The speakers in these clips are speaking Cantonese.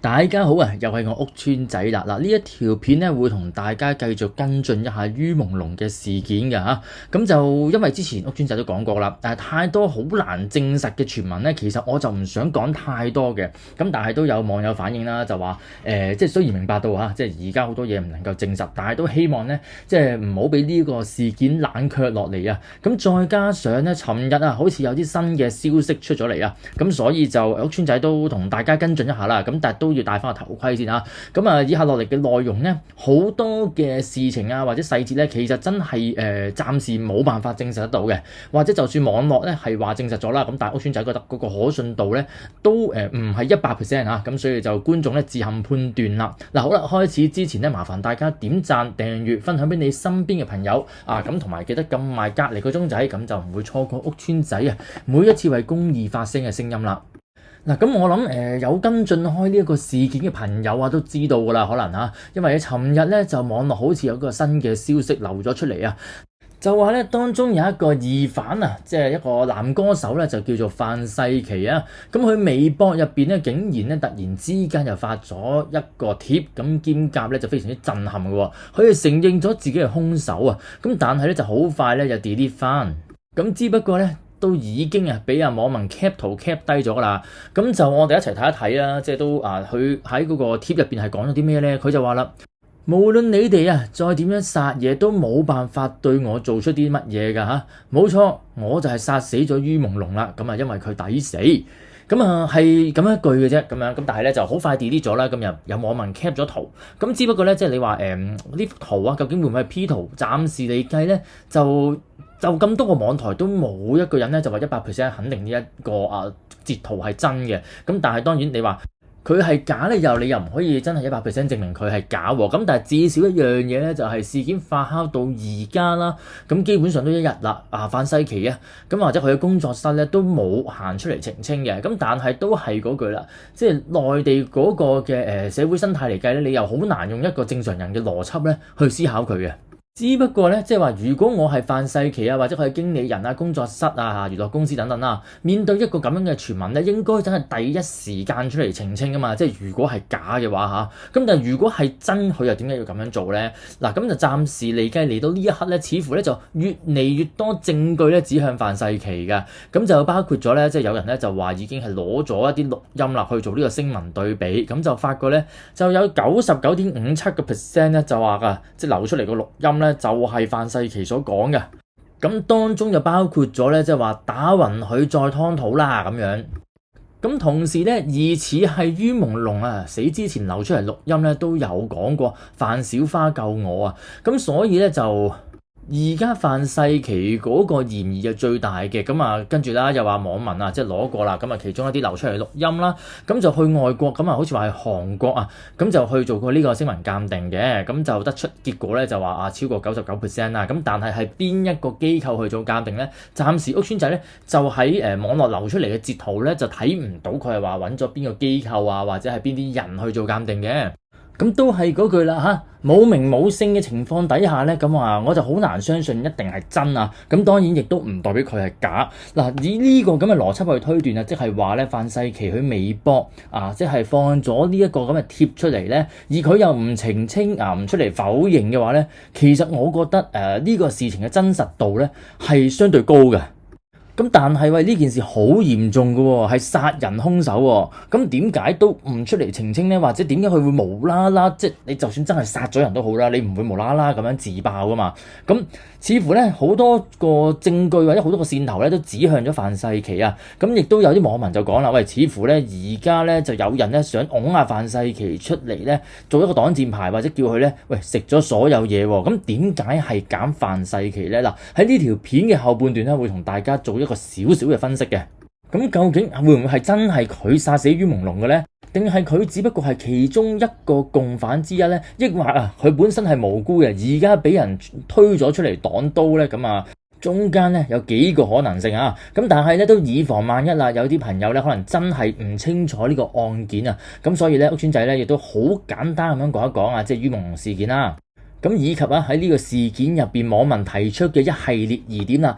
大家好啊，又係我屋村仔啦。呢一條片咧會同大家繼續跟進一下於朦朧嘅事件嘅嚇。咁就因為之前屋村仔都講過啦，太多好難證實嘅傳聞咧，其實我就唔想講太多嘅。咁但係都有網友反映啦，就話即係雖然明白到嚇，即係而家好多嘢唔能夠證實，但係都希望咧，即係唔好俾呢個事件冷卻落嚟啊。咁再加上咧，尋日啊，好似有啲新嘅消息出咗嚟啊，咁所以就屋村仔都同大家跟進一下啦。咁但係都要戴翻個頭盔先啊！咁啊，以下落嚟嘅內容咧，好多嘅事情啊，或者細節咧，其實真係暫時冇辦法證實得到嘅，或者就算網絡咧係話證實咗啦，咁但係屋村仔覺得嗰個可信度咧都唔係100%啊，咁所以就觀眾咧自行判斷啦。嗱，好啦，開始之前咧，麻煩大家點讚、訂閱、分享俾你身邊嘅朋友啊，咁同埋記得撳埋隔離個鐘仔，咁就唔會錯過屋村仔啊每一次為公義發聲嘅聲音啦。嗱，咁我諗有跟進開呢一個事件嘅朋友啊，都知道㗎啦，可能嚇，因為尋日咧就網絡好似有個新嘅消息流咗出嚟啊，就話咧當中有一個疑犯啊，即係一個男歌手咧，就叫做范世琦啊，咁佢微博入邊咧竟然咧突然之間又發咗一個貼，咁兼夾咧就非常之震撼嘅喎，佢係承認咗自己係兇手啊，咁但係咧就好快咧就 delete 翻，咁只不過咧，都已經俾網民 cap 圖 cap 低咗啦，咁就我哋一齊睇一睇啦，即係都佢喺嗰個貼入邊係講咗啲咩咧？佢就話啦，無論你哋再點樣殺嘢，都冇辦法對我做出啲乜嘢㗎嚇，冇錯，我就係殺死咗於朦朧啦，咁因為佢抵死，咁係咁一句嘅啫，咁樣咁但係咧就好快 delete 咗啦，今日有網民 cap 咗圖，咁只不過咧即係你話呢幅圖究竟會唔會係 P 圖？暫時嚟計咧就咁多個網台都冇一個人咧就話100%肯定呢一個截圖係真嘅，咁但係當然你話佢係假咧，你又唔可以真係100% 證明佢係假喎。咁但係至少一樣嘢咧，就係事件發酵到而家啦，咁基本上都一日啦。范世琦啊，咁或者佢嘅工作室咧都冇行出嚟澄清嘅。咁但係都係嗰句啦，即係內地嗰個嘅社會生態嚟計咧，你又好難用一個正常人嘅邏輯咧去思考佢嘅。只不過咧，即係話，如果我係范世琦啊，或者佢係經理人啊、工作室啊、娛樂公司等等啊，面對一個咁樣嘅傳聞咧，應該真係第一時間出嚟澄清噶嘛。即係如果係假嘅話嚇，咁但係如果係真，佢又點解要咁樣做咧？嗱，咁就暫時嚟計嚟到呢一刻咧，似乎咧就越嚟越多證據咧指向范世琦嘅。咁就包括咗咧，即係有人咧就話已經係攞咗一啲錄音啦去做呢個聲紋對比，咁就發覺咧就有99.57% 咧就話噶，即係流出嚟個錄音咧，就係范世琦所講嘅，咁當中就包括咗咧，即係話打暈佢再劏肚啦咁樣，咁同時咧疑似係於朦朧死之前流出嚟錄音咧都有講過范小花救我啊，咁所以咧就而家范世琦嗰個嫌疑係最大嘅，咁跟住啦又話網民即係攞過啦，咁其中一啲流出嚟錄音啦，咁就去外國，咁好似話係韓國咁就去做過呢個聲紋鑑定嘅，咁就得出結果咧就話超過99%啦，咁但係邊一個機構去做鑑定咧？暫時屋村仔咧就喺網絡流出嚟嘅截圖咧就睇唔到佢係話揾咗邊個機構或者係邊啲人去做鑑定嘅。咁都係嗰句啦冇名冇姓嘅情況底下咧，咁我就好難相信一定係真啊！咁當然亦都唔代表佢係假。嗱，以呢個咁嘅邏輯去推斷即係話咧范世琦佢微博即係放咗呢一個咁嘅貼出嚟咧，而佢又唔澄清唔出嚟否認嘅話咧，其實我覺得呢個事情嘅真實度咧係相對高嘅。咁但係呢件事好嚴重嘅喎，係殺人兇手喎，咁點解都唔出嚟澄清呢？或者點解佢會無啦啦，即係你就算真係殺咗人都好啦，你唔會無啦啦咁樣自爆噶嘛？咁似乎咧好多個證據或者好多個線頭咧都指向咗范世琦啊，咁亦都有啲網民就講啦，似乎咧而家咧就有人咧想拱范世琦出嚟咧做一個擋箭牌，或者叫佢咧食咗所有嘢喎，咁點解係揀范世琦咧？嗱，喺呢條片嘅後半段咧會同大家做一個少少嘅分析嘅，咁究竟會唔會係真係佢殺死於朦朧嘅咧？定係佢只不過係其中一個共犯之一咧？抑或佢本身係無辜嘅，而家俾人推咗出嚟擋刀咧？咁中間咧有幾個可能性咁但係咧都以防萬一啦，有啲朋友咧可能真係唔清楚呢個案件咁所以咧屋村仔咧亦都好簡單咁樣講一講即係於朦朧事件啦。咁以及喺呢個事件入邊網民提出嘅一系列疑點啦。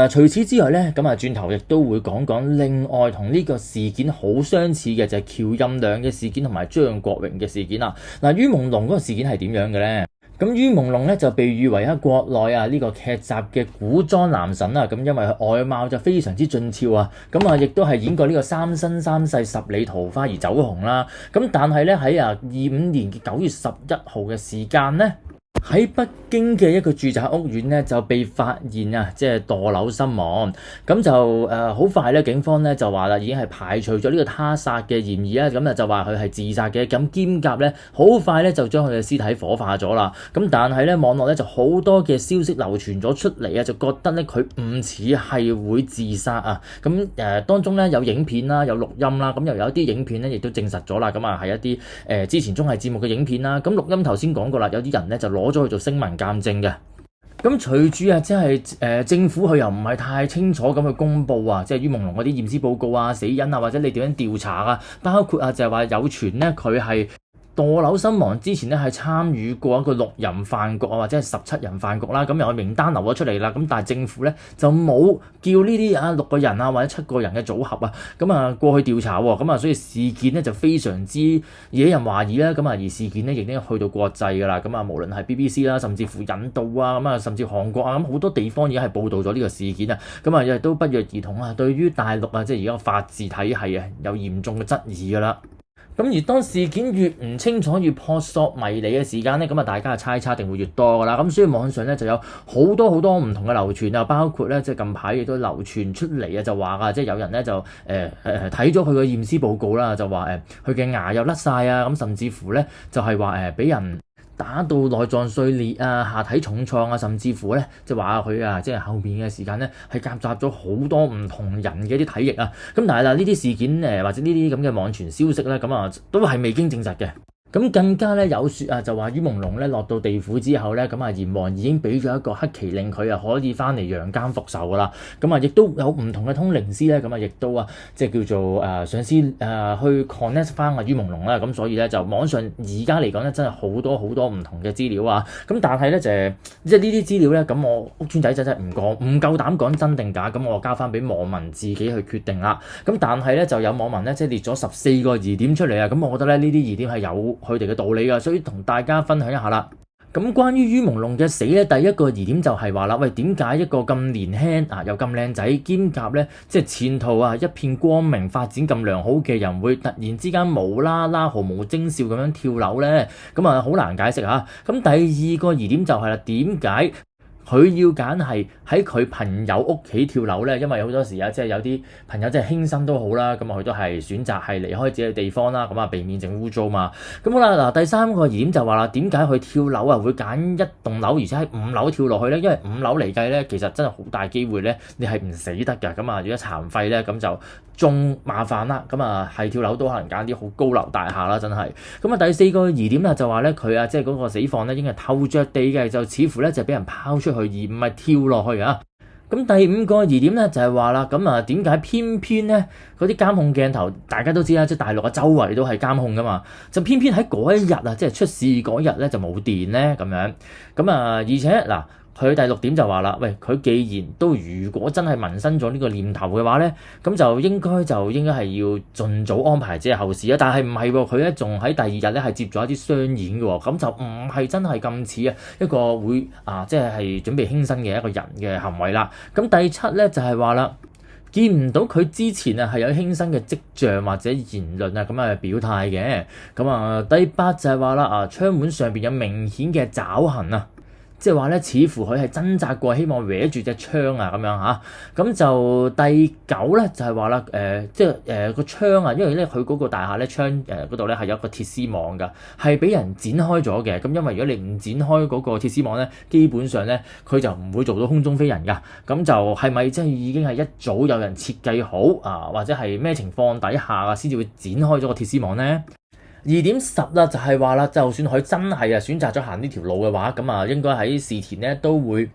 除此之外咧，轉頭亦都會講講另外同呢個事件好相似嘅就係喬任梁嘅事件同埋張國榮嘅事件啦。于朦朧嗰個事件係點樣嘅咧？咁于朦朧咧就被譽為國內呢個劇集嘅古裝男神啦。因為佢外貌就非常之俊俏啊。亦都係演過呢個三生三世十里桃花而走紅啦。但係咧喺25年嘅9月11號嘅時間咧，喺北京嘅一個住宅屋苑咧就被發現即係墮樓身亡。好快咧，警方咧就話啦，已經係排除咗呢個他殺嘅嫌疑啦。就話佢係自殺嘅。兼夾咧，好快咧就將佢嘅屍體火化咗啦。但係咧，網絡咧就好多嘅消息流傳咗出嚟啊，就覺得咧佢唔似係會自殺啊。當中咧有影片啦，有錄音啦，又有一啲影片咧亦都證實咗啦。係一啲之前綜藝節目嘅影片啦。錄音頭先講過啦，有啲人咧就攞咗去做聲紋鑑證嘅。隨住即係政府佢又唔係太清楚咁去公佈即係于朦朧嗰啲驗屍報告死因或者你點樣調查包括就係話有傳咧佢係墮樓身亡之前咧係參與過一個6人飯局或者係17人飯局啦。有名單流咗出嚟啦。但係政府咧就冇叫呢啲6個人或者7個人嘅組合過去調查喎。所以事件咧就非常之惹人懷疑啦。而事件咧亦都去到國際㗎啦。無論係 BBC 啦，甚至乎印度甚至韓國好多地方已經係報導咗呢個事件啊。亦都不約而同對於大陸即係而家法治體系有嚴重嘅質疑㗎啦。而當事件越唔清楚、越撲朔迷離嘅時間咧，大家嘅猜測一定會越多㗎啦。所以網上咧就有好多唔同嘅流傳包括咧即係近排亦都流傳出嚟就話即係有人咧就睇咗佢嘅驗屍報告啦，就話佢嘅牙又甩晒甚至乎咧就係話俾人打到內臟碎裂下體重創甚至乎咧就話佢即係後面嘅時間咧係夾雜咗好多唔同人嘅一啲體液但係呢啲事件或者呢啲咁嘅網傳消息咧都係未經證實嘅。更加咧有説就話于朦朧咧落到地府之後咧閻王已經俾咗一個黑旗令佢可以翻嚟陽間復仇㗎啦。亦都有唔同嘅通靈師咧亦都即係叫做嘗試去 connect 翻于朦朧啦。所以咧就網上而家嚟講咧真係好多唔同嘅資料但係咧即係呢啲資料咧我屋邨仔真係唔夠膽講真定假，我交翻俾網民自己去決定啦。但係咧就有網民咧即係列咗14個疑點出嚟我覺得咧呢啲疑點係有佢哋嘅道理㗎，所以同大家分享一下啦。關於于朦朧嘅死咧，第一個疑點就係話啦，喂，點解一個咁年輕又咁靚仔兼夾咧，即係前途一片光明、發展咁良好嘅人，會突然之間無啦啦毫無徵兆咁樣跳樓咧？好難解釋嚇。第二個疑點就係啦，點解佢要揀係喺佢朋友屋企跳樓咧？因為好多時即係有啲朋友即係輕生都好啦，佢都係選擇係離開自己嘅地方啦，避免整污糟嘛。好啦，第三個疑點就話啦，點解佢跳樓會揀一棟樓，而且喺5樓跳落去咧？因為5樓嚟計咧，其實真係好大機會咧，你係唔死得㗎。如果殘廢咧，咁就仲麻煩啦。係跳樓都可能揀啲好高樓大廈啦，真係。第四個疑點就話咧，佢即係嗰個死況咧，應該係透着地嘅，就似乎咧就俾人拋出去，而唔係跳落去啊。第5個疑點咧就係話啦，點解偏偏咧嗰啲監控鏡頭大家都知啦，即係大陸周圍都係監控噶嘛，就偏偏喺嗰一日即係出事嗰日咧就冇電咧咁樣。而且嗱，佢第6點就話啦，喂，佢既然都如果真係萌生咗呢個念頭嘅話咧，咁就應該係要盡早安排即係後事啊。但係唔係喎，佢咧仲喺第2日咧係接咗一啲商演嘅喎，咁就唔係真係咁似一個會即係準備輕生嘅一個人嘅行為啦。第7咧就係話啦，見唔到佢之前係有輕生嘅跡象或者言論咁表態嘅。第8就係話啦，窗門上邊有明顯嘅爪痕即係話咧，似乎佢係掙扎過，希望搲住隻窗咁樣嚇。咁就第9咧，就係話啦，即係個窗因為咧佢嗰個大廈咧窗嗰度咧係有一個鐵絲網㗎，係俾人剪開咗嘅。咁因為如果你唔剪開嗰個鐵絲網咧，基本上咧佢就唔會做到空中飛人㗎。咁就係咪即係已經係一早有人設計好或者係咩情況底下先至會剪開咗個鐵絲網咧？2點10啦，就係話啦，就算佢真係選擇咗行呢條路嘅話，咁應該喺事前咧都會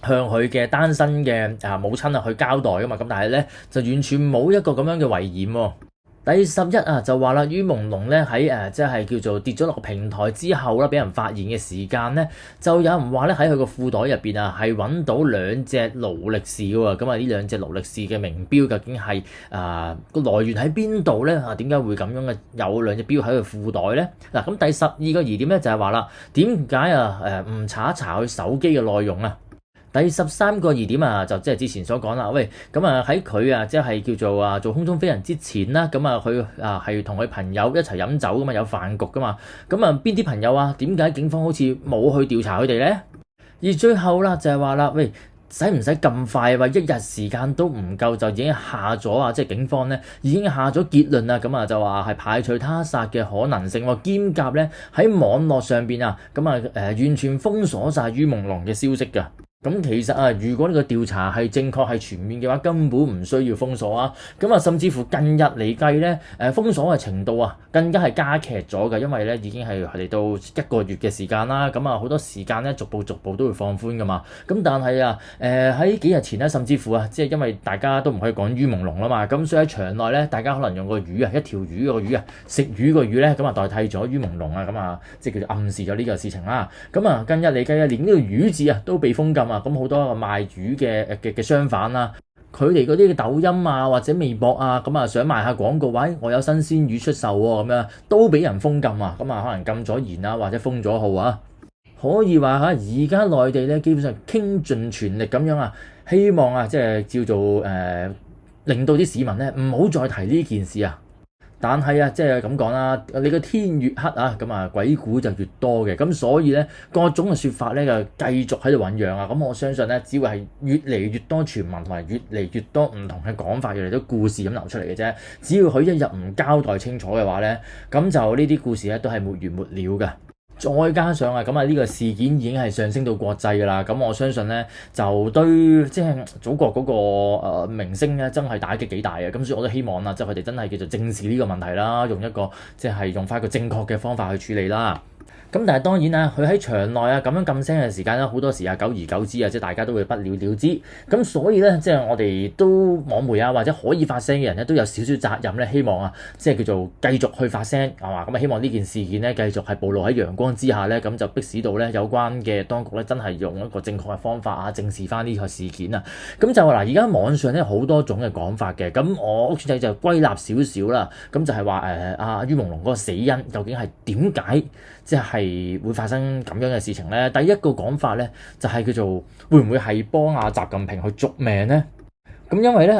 向佢嘅單身嘅母親去交代㗎嘛。咁但係咧就完全冇一個咁樣嘅遺言喎。第11啊，就話啦，于朦朧咧喺即係叫做跌咗落個平台之後啦，俾人發現嘅時間咧，就有人話咧喺佢個褲袋入邊啊，係揾到兩隻勞力士喎。咁啊，呢兩隻勞力士嘅名錶究竟係個來源喺邊度咧？點解會咁樣嘅有兩隻錶喺佢褲袋咧？嗱，咁第12個疑點咧就係話啦，點解唔查一查佢手機嘅內容啊？第13個疑點啊，就即係之前所講啦。喂，咁喺佢即係叫做做空中飛人之前啦，咁佢係同佢朋友一齊飲酒噶嘛，有飯局噶嘛。咁邊啲朋友啊？點解警方好似冇去調查佢哋咧？而最後啦，就係話啦，喂，使唔使咁快話一日時間都唔夠就已經下咗即係警方咧已經下咗結論啦。咁就話係排除他殺嘅可能性喎，兼夾咧喺網絡上邊完全封鎖晒于朦朧嘅消息㗎。咁其實如果呢個調查係正確係全面嘅話，根本唔需要封鎖啊！甚至乎近日嚟計咧，封鎖嘅程度更加係加劇咗嘅，因為咧已經係嚟到1個月嘅時間啦。好多時間咧逐步都會放寬噶嘛。但係喺幾日前咧，甚至乎即係因為大家都唔可以講于朦朧啦嘛，咁所以喺場內咧，大家可能用個魚一條魚個魚食魚個魚咧，代替咗于朦朧即係叫做暗示咗呢個事情啦。近日嚟計連呢個魚字都被封禁啊！咁好多賣魚嘅商販啦，佢哋嗰啲嘅抖音或者微博想賣下廣告，我有新鮮魚出售喎，咁樣都俾人封禁啊！可能禁咗言或者封咗號啊！可以話而家內地咧基本上傾盡全力咁樣希望即係叫做令到啲市民咧唔好再提呢件事啊！但係即係咁講啦，你個天越黑鬼故就越多嘅，咁所以咧各種嘅説法咧就繼續喺度醖釀啊！我相信咧只會係越嚟越多傳聞同埋越嚟越多唔同嘅講法，越嚟越多故事咁流出嚟嘅啫。只要佢一日唔交代清楚嘅話咧，咁就呢啲故事咧都係沒完沒了嘅。再加上呢個事件已經係上升到國際㗎啦，咁我相信咧就對即係祖國嗰個名聲咧真係打擊幾大嘅，咁所以我都希望即係佢哋真係叫做正視呢個問題啦，用一個即係用返一個正確嘅方法去處理啦。但係當然佢喺場內咁樣禁聲嘅時間咧，好多時久而久之即係大家都會不了了之。咁所以咧，即係我哋都網媒或者可以發聲嘅人咧，都有少少責任咧，希望即係叫做繼續去發聲係嘛。咁希望呢件事件咧繼續係暴露喺陽光之下咧，咁就迫使到咧有關嘅當局咧真係用一個正確嘅方法正視翻呢個事件啊。咁就而家網上咧好多種嘅講法嘅，咁我屋邨仔就歸納少少啦。咁就係話于朦朧嗰個死因究竟係點解即係會發生咁樣嘅事情咧？第一個講法咧就係叫做會唔會係幫習近平去續命咧？咁因為咧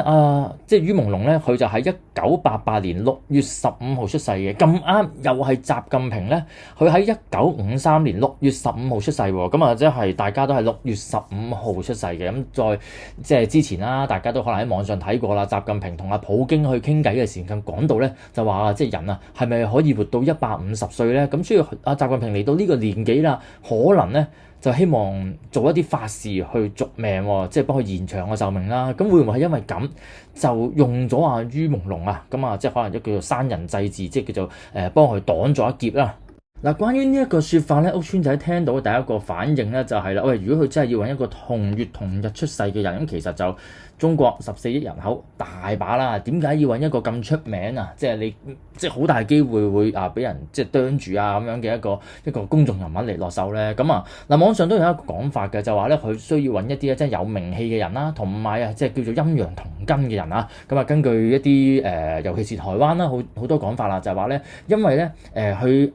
即係于朦朧咧，佢就喺1988年6月15號出世嘅，咁啱又係習近平咧，佢喺1953年6月15號出世喎，咁即係大家都係6月15號出世嘅。咁再即係之前啦，大家都可能喺網上睇過啦，習近平同普京去傾偈嘅時間講到咧，就話即係人係咪可以活到150歲咧？咁所以習近平嚟到呢個年紀啦，可能咧就希望做一啲法事去續命，即係幫佢延長個壽命啦。咁會唔會係因為咁就用咗于朦朧咁即係可能一叫做生人祭祀，即係叫做幫佢擋咗一劫啦。嗱，關於呢一個説法咧，屋邨仔聽到第一個反應咧就係啦，喂，如果佢真係要揾一個同月同日出世嘅人，咁其實就中國14億人口大把啦，點解要揾一個咁出名即係你即係好大機會會俾人即係啄住咁樣嘅一個公眾人物嚟落手咧？咁網上都有一個講法嘅，就話咧佢需要揾一啲即係有名氣嘅人啦，同埋即係叫做陰陽同根嘅人啊。根據一啲尤其是台灣啦，好多講法啦，就係話咧，因為咧佢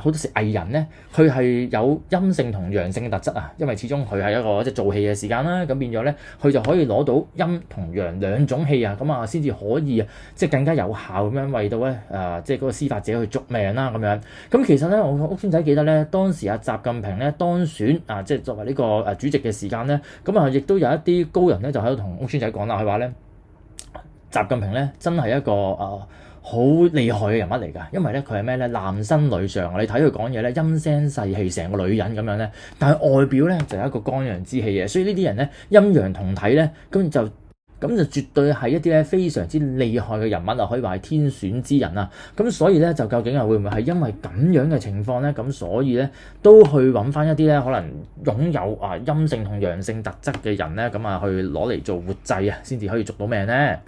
好多時藝人咧，佢係有陰性同陽性嘅特質啊，因為始終佢係一個即係做戲嘅時間啦，咁變咗咧，佢就可以攞到陰同陽兩種氣咁先至可以即係更加有效咁樣為到咧即係嗰個司法者去續命啦咁樣。咁其實咧，我屋邨仔記得咧，當時習近平咧當選即係作為呢個主席嘅時間咧，咁亦都有一啲高人咧就喺度同屋邨仔講啦，佢話咧習近平咧真係一個好厲害嘅人物嚟㗎，因為咧佢係咩咧，男身女相，你睇佢講嘢咧陰聲細氣，成個女人咁樣咧，但係外表咧就有一個剛陽之氣嘅，所以呢啲人咧陰陽同體咧，咁就絕對係一啲咧非常之厲害嘅人物啊，可以話係天選之人啊。咁所以咧就究竟會唔會係因為咁樣嘅情況咧？咁所以咧都去揾翻一啲咧可能擁有陰性同陽性特質嘅人咧，咁去攞嚟做活祭先至可以續到命咧。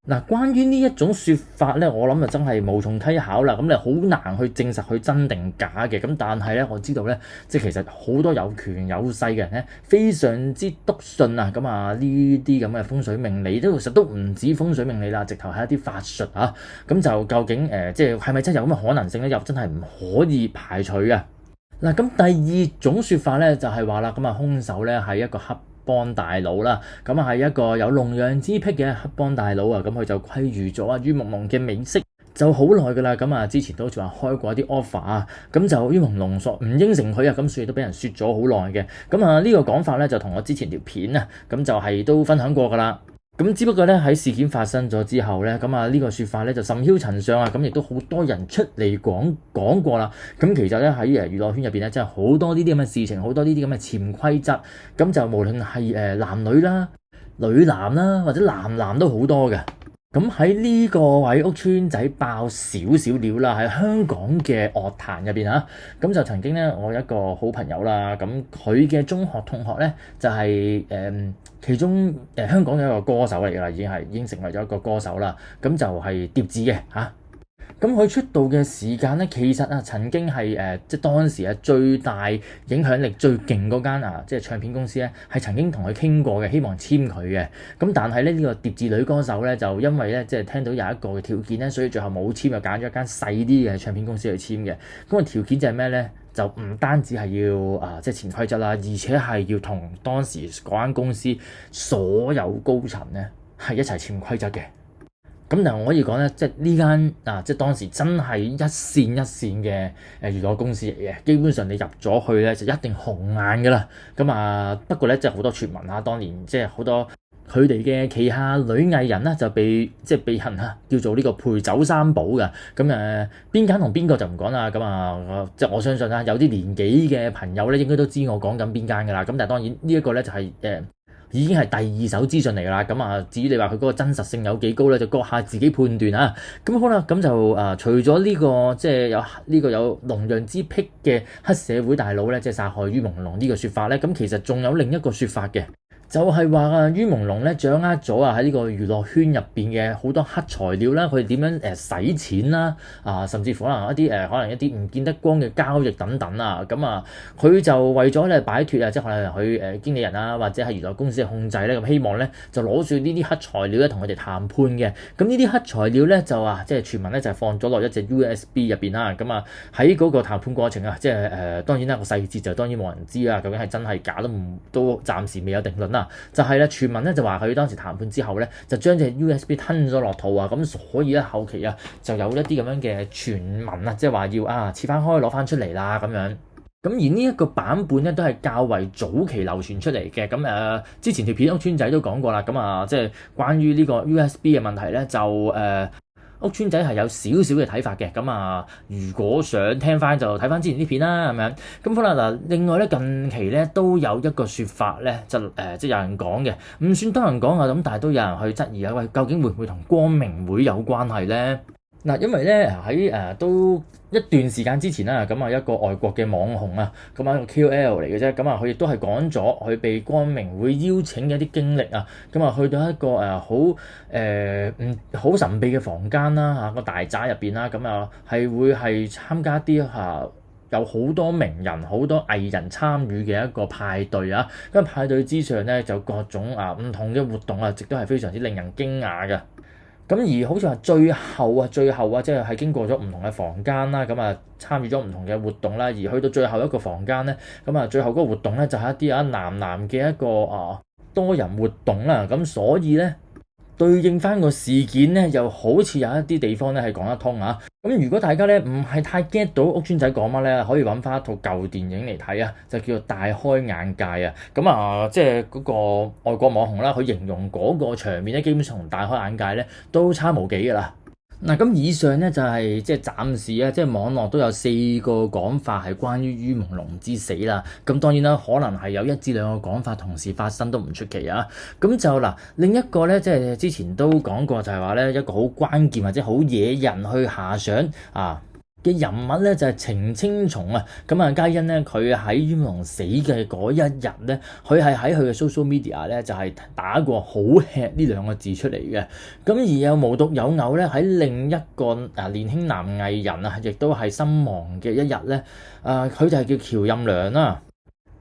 嗱，關於呢一種説法咧，我諗就真係無從稽考啦。咁你好難去證實佢真定假嘅。咁但係咧，我知道咧，即係其實好多有權有勢嘅人咧，非常之篤信啊。咁啊，呢啲咁嘅風水命理都其實都唔止風水命理啦，直頭係一啲法術啊。咁就究竟即係係咪真係有咁嘅可能性咧？又真係唔可以排除嘅。嗱，咁第二種説法咧就係話啦，咁啊，兇手咧係一個黑幫大佬啦，咁啊係一個有龍陽之癖嘅黑幫大佬啊，咁佢就窺伺咗啊于朦朧嘅美色就好耐噶啦，咁啊之前都好似話開過一啲 offer 啊，咁就于朦朧唔應承佢啊，咁所以都俾人説咗好耐嘅，咁啊呢個講法咧就同我之前條片啊，咁就係都分享過噶啦。咁只不過咧喺事件發生咗之後咧，咁啊呢個説法咧就甚囂塵上啊，咁亦都好多人出嚟講過啦。咁其實咧喺娛樂圈入邊咧，真係好多呢啲咁嘅事情，好多呢啲咁嘅潛規則。咁就無論係男女啦、女男啦，或者男男都好多嘅。咁喺呢個位屋村仔爆少少料啦，喺香港嘅樂壇入邊啊，咁就曾經咧，我一個好朋友啦，咁佢嘅中學同學咧就係其中香港嘅一個歌手嚟㗎啦，已經成為咗一個歌手啦，咁就係疊字嘅嚇。咁佢出道嘅時間咧，其實啊曾經係即係當時最大影響力最勁嗰間即係唱片公司咧，係曾經同佢傾過嘅，希望簽佢嘅。咁但係咧呢個疊字女歌手咧，就因為咧即係聽到有一個嘅條件咧，所以最後冇簽，就揀咗一間細啲嘅唱片公司去簽嘅。咁個條件就係咩咧？就唔單止係要即係潛規則啦，而且係要同當時嗰間公司所有高層咧係一齊潛規則嘅。咁但係我可以講咧，即係呢間即係當時真係一線一線嘅娛樂公司嚟嘅，基本上你入咗去咧就一定紅眼㗎啦。咁不過咧即係好多傳聞啊，當年即係好多佢哋嘅旗下女藝人啦，就被人叫做呢個陪酒三寶㗎。咁邊間同邊個就唔講啦。咁即係我相信啦，有啲年紀嘅朋友咧應該都知我講緊邊間㗎啦。咁但係當然呢一個咧就係已經係第二手資訊嚟㗎啦，至於你話佢嗰個真實性有幾高咧，就閣下自己判斷啊。咁好啦，咁就除咗呢個即係有呢個有龍陽之癖嘅黑社會大佬咧，即係殺害于朦朧呢個説法咧，咁其實仲有另一個説法嘅。就係話于朦朧咧掌握咗喺呢個娛樂圈入邊嘅好多黑材料啦，佢哋點樣使錢啦，甚至乎可能一啲唔見得光嘅交易等等啊，佢就為咗咧擺脫即係可能佢經理人啊或者係娛樂公司嘅控制咧，咁希望咧就攞住呢啲黑材料咧同佢哋談判嘅。咁呢啲黑材料咧就即係傳聞咧就係放咗落一隻 USB 入邊啦。喺嗰個談判過程即係當然啦，個細節就當然冇人知啦，究竟係真係假都暫時未有定論啦。就係咧，傳聞咧就話佢當時談判之後咧，就將隻 USB 吞咗落肚啊，咁所以咧後期就有一啲咁樣嘅傳聞即係話要切翻開攞翻出嚟啦咁樣。咁而呢一個版本咧都係較為早期流傳出嚟嘅。之前條片屋村仔都講過啦，即係關於呢個 USB 嘅問題咧就屋村仔係有少少嘅睇法嘅。如果想聽翻就睇翻之前啲片啦，係咪？咁好啦嗱，另外咧近期咧都有一個説法咧，即係有人講嘅，唔算多人講啊，咁但係都有人去質疑喂，究竟會唔會同光明會有關係咧？因為咧喺都一段時間之前啦，一個外國嘅網紅啊，一個 KOL 嚟嘅啫，佢亦都係講咗佢被光明會邀請嘅一啲經歷啊，去到一個好神秘嘅房間啦，個大宅入邊啦，係會係參加啲有好多名人、好多藝人參與嘅一個派對啊，派對之上咧就各種唔同嘅活動啊，亦都係非常之令人驚訝嘅。而好似話最後即係經過咗唔同嘅房間啦，參與咗唔同嘅活動啦，而去到最後一個房間咧，最後嗰個活動咧就係一啲男嘅一個多人活動啦，所以咧對應翻個事件咧，又好似有一啲地方咧係講得通啊。如果大家咧唔係太 get 到屋村仔講乜咧，可以揾翻一套舊電影嚟睇啊，就叫做《大開眼界》啊。即係嗰個外國網紅啦，佢形容嗰個場面咧，基本上同《大開眼界》咧都差無幾噶啦。咁以上咧就係即係暫時即係網絡都有4個講法係關於于朦朧之死啦。當然啦，可能係有1至2個講法同時發生都唔出奇啊。另一個咧，即係之前都講過，就係話咧一個好關鍵或者好惹人去遐想啊。嘅人物咧就係程青松啊，咁啊皆因咧佢喺于文龍死嘅嗰一日咧，佢係喺佢嘅 social media 咧就係打過好吃呢兩個字出嚟嘅。咁而有無獨有偶咧，喺另一個年輕男藝人啊，亦都係身亡嘅一日咧，佢就係叫喬任梁啦。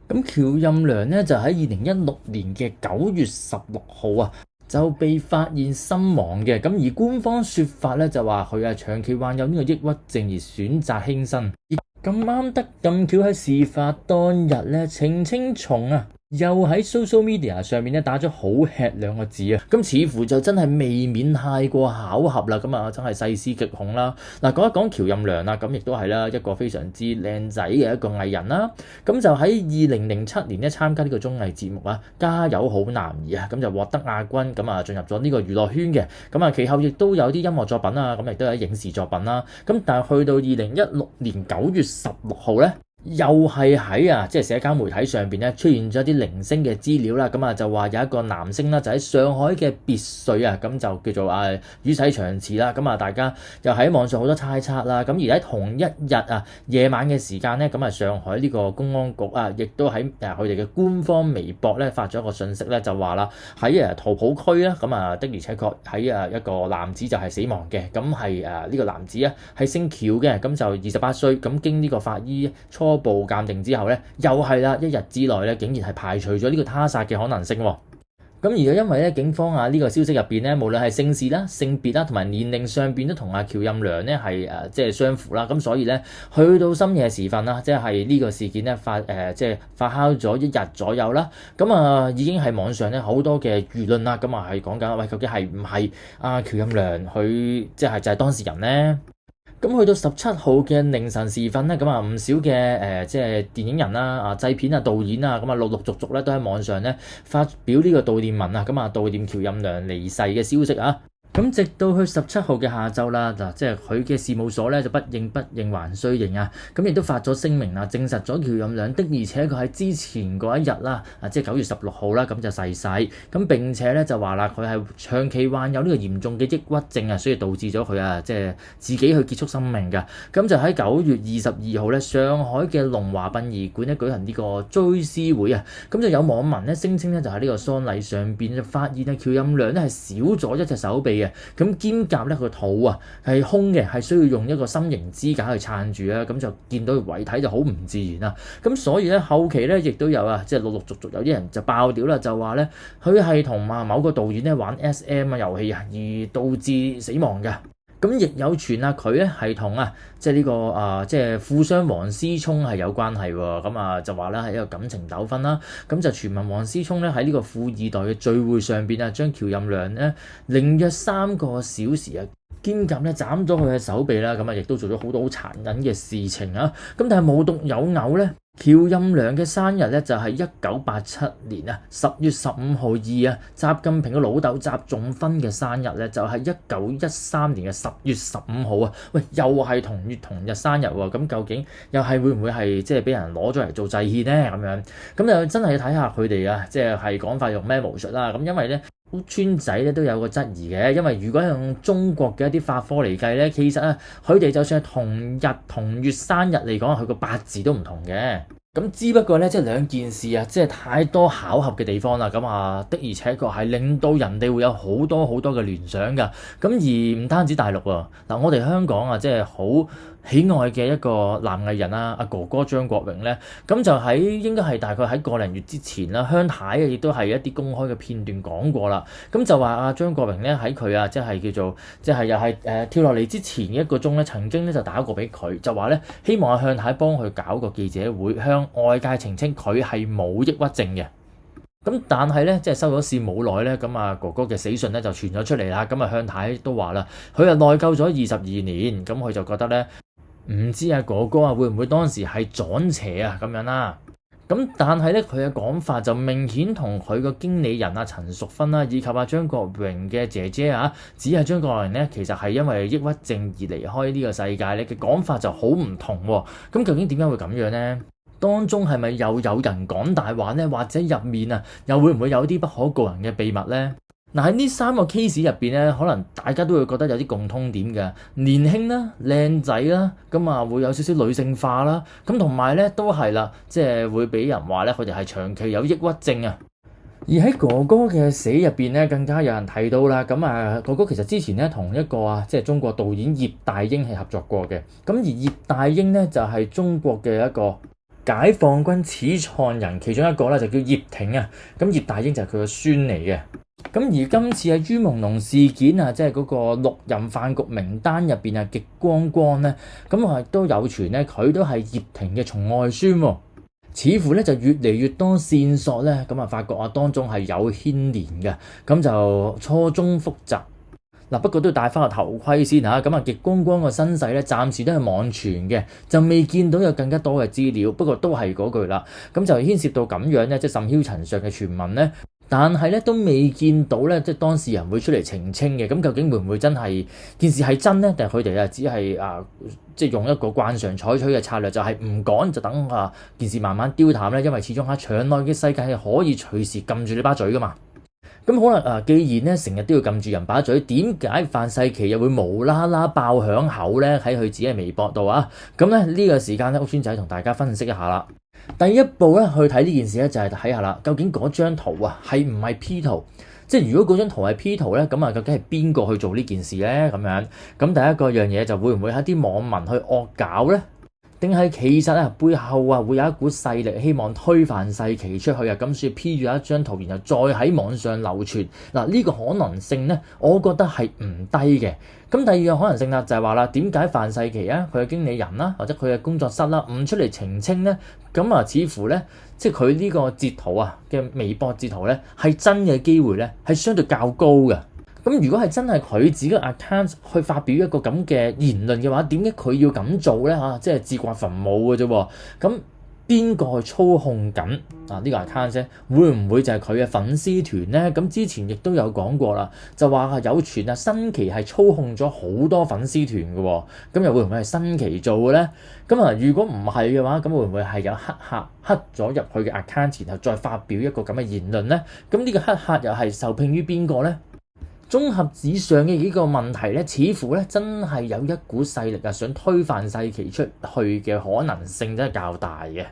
咁喬任梁咧就喺2016年嘅9月16號啊，就被發現身亡嘅。咁而官方説法咧就話佢係長期患有呢個抑鬱症而選擇輕生。咁啱得咁巧喺事發當日咧，程青松啊又喺 social media 上面咧打咗好吃兩個字啊，咁似乎就真係未免太過巧合啦，咁啊真係細思極恐啦。嗱，講一講喬任梁啦，咁亦都係啦一個非常之靚仔嘅一個藝人啦，咁就喺2007年咧參加呢個綜藝節目啊，加油好男兒啊，咁就獲得亞軍，咁啊進入咗呢個娛樂圈嘅，咁啊其後亦都有啲音樂作品啊，咁亦都有影視作品啦，咁但係去到2016年9月16號咧，又係喺即係社交媒體上邊咧出現咗啲零星嘅資料啦，咁啊就話有一個男星啦，就喺上海嘅別墅啊，咁就叫做與世長辭啦，咁啊大家又喺網上好多猜測啦，咁而喺同一日夜晚嘅時間咧，咁啊上海呢個公安局亦都喺佢哋嘅官方微博咧發咗一個訊息咧，就話啦喺淘寶區啦，咁啊的而且確喺一個男子就係死亡嘅，咁係呢個男子係姓喬嘅，咁就28歲，咁經呢個法醫初步鑑定之後咧，又係啦，一日之內咧，竟然係排除咗呢個他殺嘅可能性喎。咁而家因為咧，警方呢個消息入邊咧，無論係姓氏啦、性別啦，同埋年齡上邊都同喬任梁咧係即係相符啦。咁所以咧，去到深夜時分啦，即係呢個事件咧即係發酵咗一日左右啦。咁已經係網上咧好多嘅輿論啦，咁係講緊喂，究竟係唔係喬任梁佢即係就係當事人咧？咁去到17號嘅凌晨時分咧，咁唔少嘅即係電影人啦、製片導演陸陸續續咧都喺網上咧發表呢個悼念文啊，悼念喬任梁離世嘅消息啊。咁直到去17號嘅下晝啦，即係佢嘅事務所咧就不認還需認啊，咁亦都發咗聲明啦，證實咗喬任梁的而且確喺之前嗰一日啦，即係9月16號啦，咁就逝世。咁並且咧就話啦，佢係長期患有呢個嚴重嘅抑鬱症啊，所以導致咗佢即係自己去結束生命㗎。咁就喺9月22號咧，上海嘅龍華殯儀館咧舉行呢個追思會啊，咁就有網民咧聲稱咧就喺呢個喪禮上邊就發現喬任梁咧係少咗一隻手臂嘅。咁兼夾咧，佢個肚係空嘅，係需要用一個心形支架去撐住啊，咁就見到遺體就好唔自然啦。咁所以咧後期咧亦都有即係陸陸續續有啲人就爆料啦，就話咧佢係同某個導演咧玩 SM 遊戲而導致死亡嘅。咁亦有傳佢咧係同即係呢個即係富商王思聰係有關係喎。咁就話咧係一個感情糾紛啦。咁就傳聞王思聰咧喺呢個富二代嘅聚會上邊將喬任梁咧凌虐3個小時兼夾咧斬咗佢嘅手臂啦。咁亦都做咗好多好殘忍嘅事情啊。咁但係無獨有偶咧，喬任梁嘅生日咧就係1987年10月15號習近平嘅老豆習仲勳嘅生日咧就係1913年嘅10月15號啊！喂，又係同月同日生日喎，咁究竟又係會唔會係即係俾人攞咗嚟做祭獻咧？咁樣咁就真係要睇下佢哋即係講法用咩巫術啦。咁因為咧屋邨仔咧都有個質疑嘅，因為如果用中國嘅一啲法科嚟計咧，其實佢哋就算係同日同月生日嚟講，佢個八字都唔同嘅。咁只不過咧，即係兩件事即係太多巧合嘅地方啦。咁的而且確係令到人哋會有好多好多嘅聯想㗎。咁而唔單止大陸喎，我哋香港即係好喜愛嘅一個男藝人阿哥哥張國榮咧，咁就喺應該係大概喺個零月之前啦，香太亦都係一啲公開嘅片段講過啦。咁就話張國榮咧喺佢即係叫做即係又係跳落嚟之前1個鐘咧，曾經咧就打過俾佢，就話咧希望香太幫佢搞個記者會，向外界澄清佢係冇抑鬱症嘅。咁但係咧，即係收咗線冇耐咧，咁哥哥嘅死訊咧就傳咗出嚟啦。咁香太都話啦，佢內疚咗22年，咁佢就覺得咧唔知哥哥會唔會當時係撞邪咁樣啦。咁但係咧佢嘅講法就明顯同佢個經理人陳淑芬啦，以及張國榮嘅姐姐只係張國榮咧其實係因為抑鬱症而離開呢個世界咧嘅講法就好唔同喎。咁究竟點解會咁樣咧？當中係咪又有人講大話呢？或者入面又會唔會有啲不可告人嘅秘密呢？嗱，喺呢三個 case 入邊咧，可能大家都會覺得有啲共通點嘅，年輕啦、靚仔啦，咁啊會有少少女性化啦，咁同埋咧都係啦，即係會俾人話咧佢哋係長期有抑鬱症啊。而喺哥哥嘅死入邊咧，更加有人提到啦，咁啊哥哥其實之前咧同一個即係中國導演葉大鷹係合作過嘅，咁而葉大鷹咧就係中國嘅一個解放軍始創人其中一個咧，就叫葉挺啊，咁葉大鷹就係佢個孫嚟嘅。咁而今次喺於朦朧事件啊，即係嗰個6人飯局名單入邊啊，極光光咧，咁我亦都有傳咧，佢都係葉挺嘅從外孫喎。似乎咧就越嚟越多線索咧，咁啊發覺啊當中係有牽連嘅，咁就錯綜複雜。嗱，不過都要戴翻個頭盔先嚇，咁啊極光光個身世咧，暫時都係網傳嘅，就未見到有更加多嘅資料。不過都係嗰句啦，咁就牽涉到咁樣咧，即係甚囂塵上嘅傳聞咧。但係咧都未見到咧，即係當事人會出嚟澄清嘅。咁究竟會唔會真係件事係真咧？定係佢哋啊只係即係用一個慣常採取嘅策略，就係唔講就等件事慢慢丟淡咧。因為始終喺場內嘅世界係可以隨時撳住你把嘴噶嘛。咁可能既然咧成日都要撳住人把嘴，點解范世琦又會無啦啦爆響口咧？喺佢自己嘅微博度啊，咁咧呢個時間咧，屋村仔同大家分析一下啦。第一步咧去睇呢件事咧，就係睇下啦，究竟嗰張圖啊係唔係 P 圖？即係如果嗰張圖係 P 圖咧，咁啊究竟係邊個去做呢件事咧？咁樣咁第一個樣嘢就會唔會係啲網民去惡搞咧？定係其實啊背後啊會有一股勢力希望推范世琦出去啊，咁所以 P 咗一張圖，然後再喺網上流傳。嗱，呢個可能性咧，我覺得係唔低嘅。咁第二個可能性啦，就係話啦，點解范世琦啊佢嘅經理人啦，或者佢嘅工作室啦唔出嚟澄清咧？咁啊似乎咧，即係佢呢個截圖啊嘅微博截圖咧係真嘅機會咧係相對較高嘅。咁如果係真係佢自己嘅 account 去發表一個咁嘅言論嘅話，點解佢要咁做咧？即係自掘墳墓嘅啫喎。咁邊個去操控緊呢個 account 啫？會唔會就係佢嘅粉絲團咧？咁之前亦都有講過啦，就話有傳新奇係操控咗好多粉絲團嘅喎。咁又會唔會係新奇做嘅咧？咁如果唔係嘅話，咁會唔會係有黑客黑咗入去嘅 account，然後再發表一個咁嘅言論咧？咁呢個黑客又係受聘於邊個咧？綜合以上嘅幾個問題咧，似乎咧真係有一股勢力想推范世琦出去嘅可能性真係較大嘅。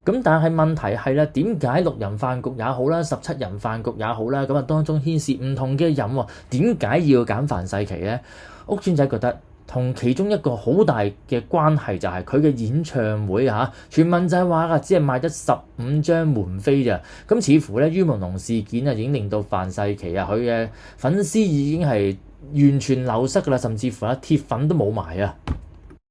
咁但係問題係咧，點解6人飯局也好啦，17人飯局也好啦，咁當中牽涉唔同嘅人喎，點解要揀范世琦咧？屋村仔覺得同其中一個好大嘅關係就係佢嘅演唱會傳聞就係話只係賣得15張門飛咋。咁似乎咧於朦朧事件已經令到范世琦佢嘅粉絲已經係完全流失噶啦，甚至乎鐵粉都冇埋啊。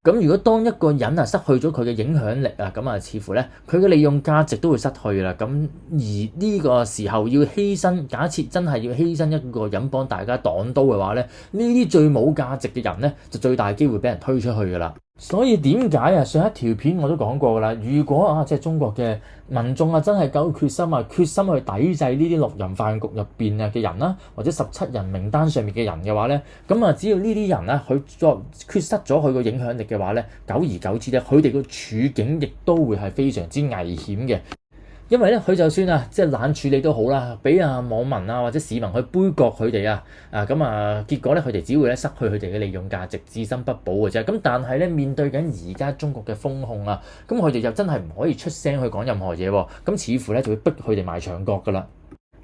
咁如果當一個人失去咗佢嘅影響力咁似乎咧佢嘅利用價值都會失去啦。咁而呢個時候要犧牲，假設真係要犧牲一個人幫大家擋刀嘅話咧，呢啲最冇價值嘅人咧就最大機會俾人推出去噶啦。所以點解上一條片我都講過噶啦，如果即係中國嘅民眾真係夠決心去抵制呢啲6人飯局入邊嘅人啦，或者17人名單上面嘅人嘅話咧，咁只要呢啲人咧佢再缺失咗佢個影響力嘅話咧，久而久之咧，佢哋個處境亦都會係非常之危險嘅。因為咧，佢就算即係冷處理都好啦，俾網民或者市民去杯葛佢哋結果咧佢哋只會失去佢哋嘅利用價值，自身不保嘅啫。咁但係咧，面對緊而家中國嘅風控咁佢哋又真係唔可以出聲去講任何嘢喎。咁似乎咧就會逼佢哋埋牆角噶啦。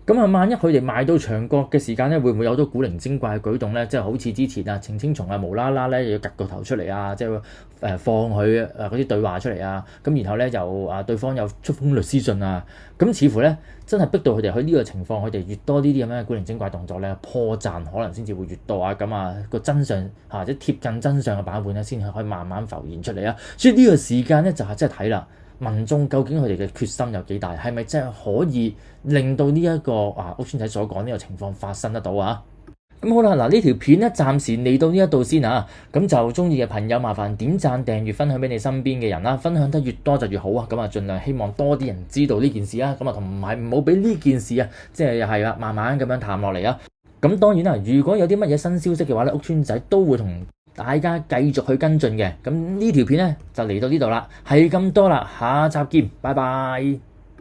咁萬一佢哋賣到牆角嘅時間咧，會唔會有好多古靈精怪嘅舉動咧？即係好似之前程青松無啦啦咧，又要趌個頭出嚟即係放佢嗰啲對話出嚟咁然後咧又對方又出封律師信咁似乎咧真係逼到佢哋去呢個情況，佢哋越多呢啲咁樣古靈精怪動作咧，破綻可能先至會越多個真相或者貼近真相嘅版本咧，先係可以慢慢浮現出嚟所以呢個時間咧就係真係睇啦。民眾究竟佢哋嘅決心有幾大？係咪真係可以令到呢一個屋村仔所講呢個情況發生得到咁好啦，嗱呢條片咧暫時嚟到呢一度先咁就中意嘅朋友麻煩點讚、訂閱、分享俾你身邊嘅人啦，分享得越多就越好咁盡量希望多啲人知道呢件事咁同埋唔好俾呢件事即係又係慢慢咁樣淡落嚟咁當然啦，如果有啲乜嘢新消息嘅話咧，屋村仔都會同大家繼續去跟進嘅。咁呢條片咧就嚟到呢度啦，係咁多啦，下集見，拜拜。